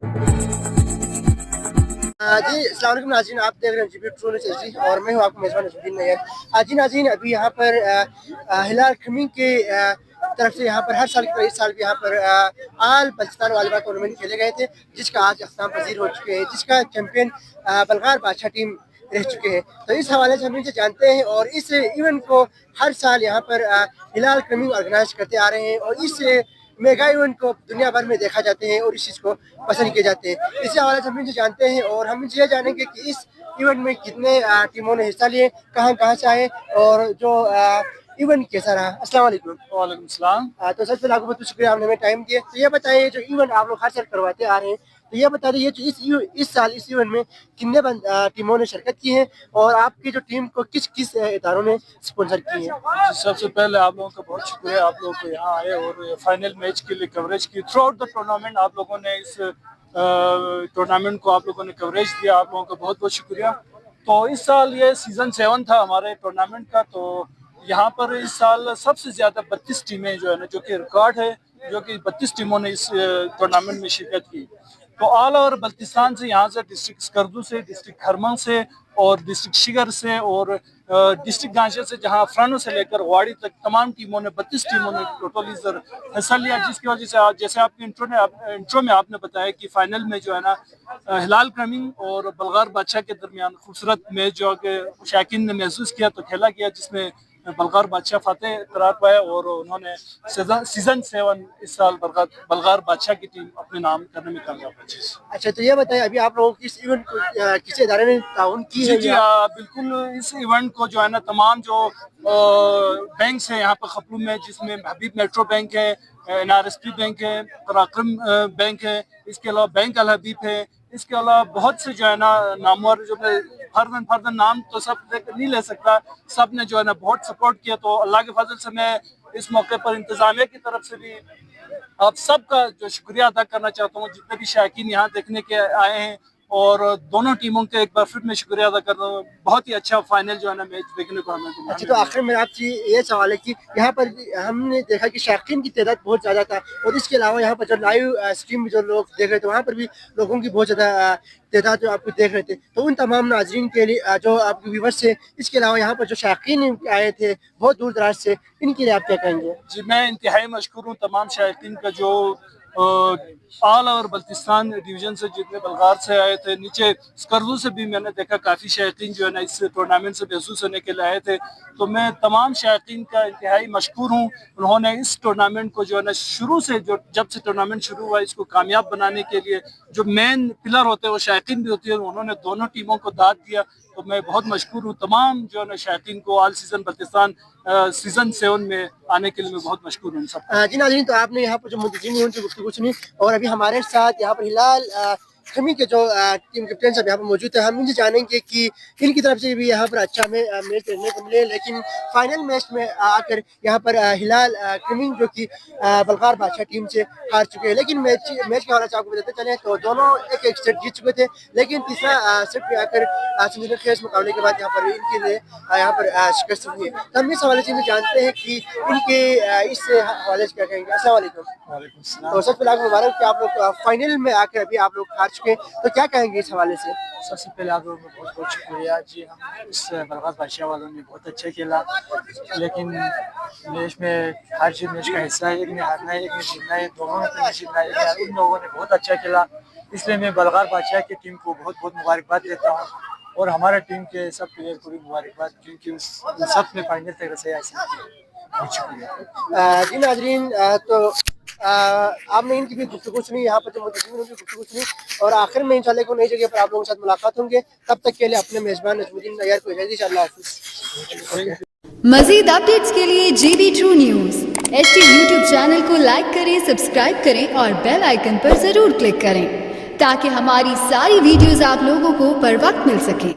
जी अस्सलाम वालेकुम नाज़रीन, आप देख रहे हैं जीबी ट्रू न्यूज़ एचडी और मैं हूं आपको मेज़बान नजमुद्दीन नैयर। जी नाज़रीन, अभी यहाँ पर हिलाल खमीम के तरफ से यहाँ पर हर साल की तरह इस साल भी यहाँ पर आल बल्चिस्तान वालीबॉल टूर्नामेंट खेले गए थे, जिसका आज अख्ताम पजीर हो चुके हैं, जिसका चैंपियन बलगार बादशाह टीम रह चुके हैं। तो इस हवाले से हम इनसे जानते हैं और इस इवेंट को हर साल यहाँ पर हिलाल खमीम ऑर्गेनाइज करते आ रहे हैं और इस मेगा इवेंट को दुनिया भर में देखा जाते हैं और इस चीज़ को पसंद किए जाते हैं। इसी हवाले से हम इनसे जानते हैं और हम इनसे ये जानेंगे कि इस इवेंट में कितने टीमों ने हिस्सा लिए, कहाँ कहाँ से आए और जो इवेंट कैसा रहा। अस्सलाम वालेकुम। वालेकुम सलाम। तो सबसे पहले आपको बहुत शुक्रिया, आपने हमें टाइम दिया। तो ये बताइए, जो इवेंट आप लोग हर साल करवाते आ रहे हैं, तो ये बता दीजिए जो इस साल इस इवेंट में कितने टीमों ने शिरकत की है और आपकी जो टीम को किस किस इदारों ने स्पॉन्सर की है। सबसे पहले आप लोगों का बहुत शुक्रिया, आप लोगों को यहाँ आए और फाइनल मैच के लिए कवरेज की। थ्रू आउट द टूर्नामेंट आप लोगों ने इस टूर्नामेंट को आप लोगों ने कवरेज दिया, आप लोगों का बहुत बहुत शुक्रिया। तो इस साल ये सीज़न 7 था हमारे टूर्नामेंट का। तो यहाँ पर इस साल सबसे ज़्यादा 32 टीमें जो है ना, जो कि रिकॉर्ड है, जो कि 32 टीमों ने इस टूर्नामेंट में शिरकत की। तो ऑल ओवर बल्तिस्तान से, यहाँ से डिस्ट्रिक्ट स्कर्दू से, डिस्ट्रिक्ट खरमन से और डिस्ट्रिक्ट शिगर से और डिस्ट्रिक्ट गांशी से, जहाँ फ्रानो से लेकर वाड़ी तक तमाम टीमों ने 32 टीमों ने टोटल इधर हिस्सा लिया, जिसकी वजह से आज जैसे आपके इंट्रो में आपने बताया कि फाइनल में जो है ना हिलाल खमीम और बलगार बादशाह के दरमियान खूबसूरत मैच जो कि शायकीन ने महसूस किया, तो खेला गया, जिसमें बलगार बादशाह फतेह करार पाया और उन्होंने सीजन 7 इस साल बलगार बादशाह की टीम अपने नाम करने में कामयाब है। अच्छा, तो ये बताइए, अभी आप लोगों की इस इवेंट को किसी इदारे ने ताउन की है? जी बिल्कुल। इस इवेंट को जो है ना तमाम जो बैंक्स हैं यहाँ पर खपलू में, जिसमें हबीब मेट्रो बैंक है, NRSP बैंक है, पराक्रम बैंक है, इसके अलावा बैंक अल हबीब है, इसके अलावा बहुत से जो है ना नामवर, जो फर्दन नाम तो सब नहीं ले सकता, सब ने जो है ना बहुत सपोर्ट किया। तो अल्लाह के फजल से मैं इस मौके पर इंतजामिया की तरफ से भी आप सबका जो शुक्रिया अदा करना चाहता हूँ, जितने भी शायकीन यहाँ देखने के आए हैं, और दोनों टीमों के एक बार फिर मैं शुक्रिया अदा कर रहा हूँ। बहुत ही अच्छा फाइनल जो है ना मैच देखने को हमें। अच्छा, तो आखिर में आपसे ये सवाल है कि यहाँ पर हमने देखा कि शायकीन की तादाद बहुत ज़्यादा था और इसके अलावा यहाँ पर जो लाइव स्ट्रीम जो लोग देख रहे थे, वहाँ पर भी लोगों की बहुत ज़्यादा तादाद जो आपको देख रहे थे। तो उन तमाम नाजरीन के लिए, जो आपके व्यूवर्स से, इसके अलावा यहाँ पर जो शायकीन आए थे बहुत दूर दराज से, इनके लिए आप क्या कहेंगे? जी, मैं इंतहाई मशकूर हूँ तमाम शायकीन का, जो ऑल ओवर बल्तिस्तान डिवीजन से, जितने बलगार से आए थे, नीचे स्कर्दू से भी मैंने देखा काफ़ी शायकीन जो है ना इस टूर्नामेंट से महसूस होने के लिए आए थे। तो मैं तमाम शायकीन का इंतहाई मशकूर हूँ। उन्होंने इस टूर्नामेंट को जो है ना शुरू से, जो जब से टूर्नामेंट शुरू हुआ, इसको कामयाब बनाने के लिए जो मेन पिलर होते हैं वो शायकीन भी होती है, उन्होंने दोनों टीमों को दाद दिया। तो मैं बहुत मशकूर हूँ तमाम जो है ना शायकीन को, ऑल सीजन बल्तिस्तान सीजन 7 में आने के लिए मैं बहुत मशकूर हूँ सब। जी नाज़रीन, तो आपने यहाँ पर जो मुद्दीन उनकी गुफ्तगू सुनी और अभी हमारे साथ यहाँ पर हिलाल खमीम के जो टीम कैप्टन साहब यहाँ पर मौजूद है। हम इनसे जानेंगे कि इनकी तरफ से भी यहाँ पर अच्छा मैच देखने को मिले, लेकिन फाइनल मैच में आकर यहाँ पर हिलाल खमीम जो कि बलगार बादशाह टीम से हार चुके हैं। लेकिन मैच के हवाले से आपको बताते चले तो दोनों एक सेट जीत चुके थे, लेकिन तीसरा सेट में आकर संजीदा खेल मुकाबले के बाद यहाँ पर इनके लिए यहाँ पर शिकस्त हुई है। तो हम इस हवाले से जानते हैं कि इनके इस हवाले से क्या कहेंगे। अस्सलाम वालेकुम। तो सबसे पहले मुबारक कि आप लोग फाइनल में आकर अभी आप लोग हार चुके हैं, तो क्या कहेंगे इस हवाले से? सबसे पहले आप लोगों को बहुत बहुत शुक्रिया जी। हम इस बलगार बादशाह वालों ने बहुत अच्छा खेला, लेकिन मैच में हर चीज़ मैच का हिस्सा है, एक ने हारना है, एक ने जीतना है, दोनों ने जीतना है। उन लोगों ने बहुत अच्छा खेला, इसलिए मैं बलगार बादशाह की टीम को बहुत बहुत मुबारकबाद देता हूँ और हमारे टीम के सब प्लेयर को भी मुबारकबाद, क्योंकि उन सब ने फाइनल तक रसाया। बहुत शुक्रिया। जी नाजरीन, तो आपने इनकी भी गुफ्तगू सुनी, यहाँ पर जो मुद्दीन उनकी गुफ्तगू सुनी और आखिर में इंशाल्लाह को नई जगह पर आप लोगों के साथ मुलाकात होंगे। तब तक के लिए अपने मेज़बान नजमुद्दीन नैयर को इजाज़त दीजिए। अल्लाह हाफ़िज़। मज़ीद अपडेट्स के लिए GB true news HD YouTube channel को लाइक करें, सब्सक्राइब करें और बेल आइकन पर ज़रूर क्लिक करें, ताकि हमारी सारी वीडियोस आप लोगों को बर वक्त मिल सकें।